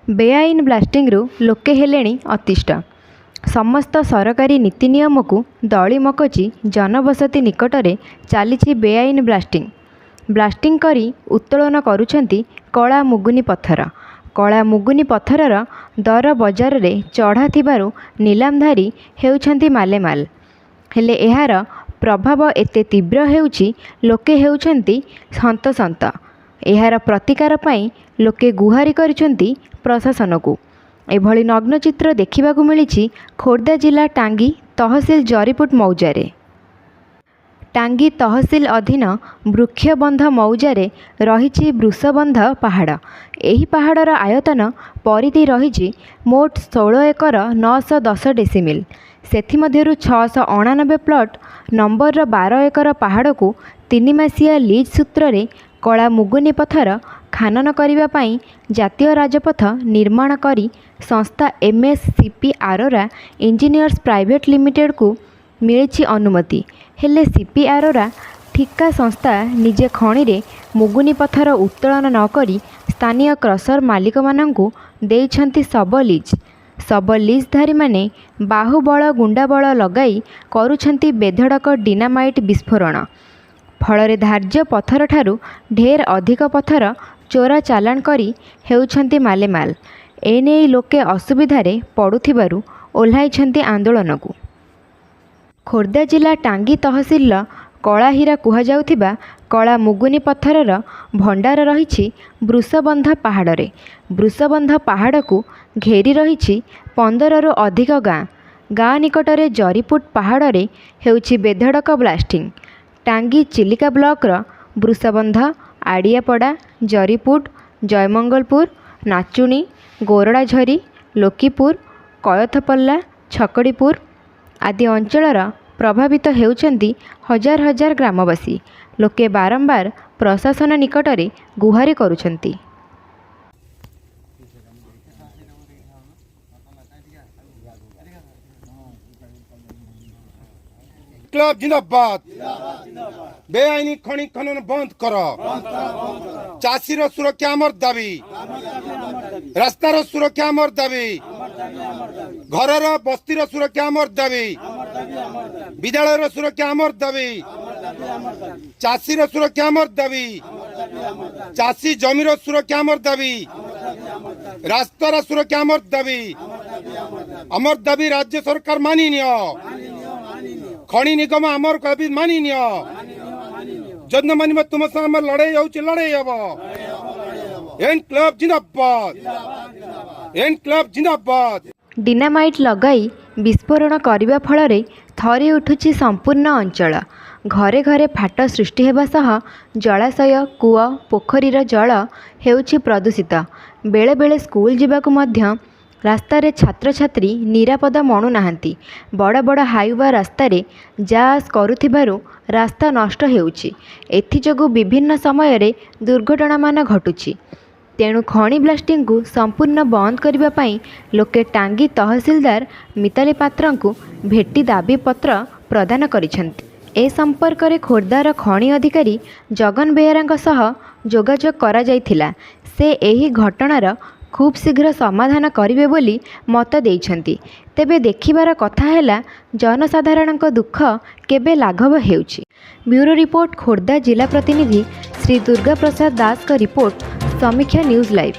बेआईन ब्लास्टिंगरू लोके हेलेणी अतिष्ठ। समस्त सरकारी नीति नियम को दली मकची जनबसति निकटरे चली बेआईन ब्लास्टिंग करी उत्तोलन करुछंती कला मुगुनी पत्थर। कला मुगुनी पत्थरर दर बजार रे चढ़ा थिबारु नीलामधारी हेउछंती मालेमाल। हेले एहार प्रभाव एते तीव्र हेउछि लोके हेउछंती हंतसंत। एहार प्रतिकार पाई लोके गुहारी करिछंती प्रशासन को। एभली नग्न चित्र देखिबाकु मिलिछि खोर्धा जिला टांगी तहसिल जरीपुट मौजारे। टांगी तहसिल अधीन वृक्षबंध मौजारे रहिछि वृषबंध पहाड़। एही पहाड़र आयतन परिधि रहिछि मोट 16 एकर 910 डेसिमिल। सेथिमध्यरु 699 प्लट नंबर 12 एकर पहाड़ को 3 मासिया लीज सूत्र रे कला मुगुनी पत्थर खानन करिबा पाई जातीय राजपथ निर्माण करी संस्था MSCP Arora engineers private limited को मिली अनुमति। हेले CP आरोरा ठिका संस्था निजे खणी रे मुगुनी पत्थर उत्तोलन न करी स्थानीय क्रसर मालिक मानंकु देइछंती सब लीजधारी माने बाहुबल गुंडाबल लगाई करुछंती बेधड़क डिनामाइट विस्फोरण। फल धार्य पत्थर ठारू ढेर अधिक पत्थर चोरा चालान करी हेउछंती मालेमाल। एने लोके असुविधारे पड़ुथिबारु ओह्लाइछंती आंदोलन को। खोर्धा जिला टांगी तहसिल कलाहीरा कुहाजाउथिबा कला मुगुनी पत्थरर भंडार रहिछि वृषबंध पहाड़े। वृषबंध पहाड़ को घेरी रहिछि 15 रु अधिक गाँ निकटरे जरीपुट पहाड़े हेउछि बेधड़क ब्लास्टिंग। टांगी चिलिका ब्लॉकर वृषबंध आड़ियापड़ा जरीपुट जयमंगलपुर नाचुणी गोरड़ाझरी लोकीपुर कयथपल्ला छकड़ीपुर आदि अंचलर प्रभावित हेउछंती हजार हजार ग्रामवासी। लोके बारंबार प्रशासन निकटरे गुहारी करुछंती। क्लब जिंदाबाद। बेआईनी खनि खनन बंद कर। चाषीर सुरक्षा आमर दाबी। रास्तार सुरक्षा आमर दाबी। घरर बस्तीर सुरक्षा आमर दाबी। विद्यालयर सुरक्षा आमर दाबी। चाषीर सुरक्षा आमर दाबी। चाषी जमीर सुरक्षा आमर दाबी। रास्तार सुरक्षा आमर दाबी। आमर दाबी राज्य सरकार मानि नियो। खनि निगम आमर कभी मानि नियो। जद मानिब तुम संग आमर लड़ाई होउछि लड़ाई हबो। एन क्लब जिंदाबाद। एन क्लब जिंदाबाद। डिनामाइट लगाई विस्फोरण करने फल थरी उठुछि संपूर्ण अंचल। घरे घरे फाट सृष्टि हेबा सह जलाशय कूଅ पोखरीर जल हेउछि प्रदूषित। बेले बेले स्कूल जिबाकु मध्य रास्तारे छात्र छात्री निरापद मणु नाहांती। बड़ बड़ हाईवा रास्तारे जास करुथिबारु रास्ता नष्ट हेउछि। एथिजोगु विभिन्न समय रे दुर्घटना मान घटुछि। तेणु खनि ब्लास्टिंग को संपूर्ण बंद करने पाई लोके टांगी तहसिलदार मिताली पात्र को भेटी दाबी पत्र प्रदान करिसेंती। ए संपर्क रे खोर्धार खनि अधिकारी जगन बेहेरा सह जोगाजोग करा जायथिला। से एही घटनार खूब शीघ्र समाधान करिवे बोली मत देइछंती। तेबे देखिबार कथा हैला जनसाधारण दुख केबे लाघव हेउछि। ब्यूरो रिपोर्ट खोर्धा जिला प्रतिनिधि श्री दुर्गा प्रसाद दास का रिपोर्ट समीक्षा न्यूज लाइव।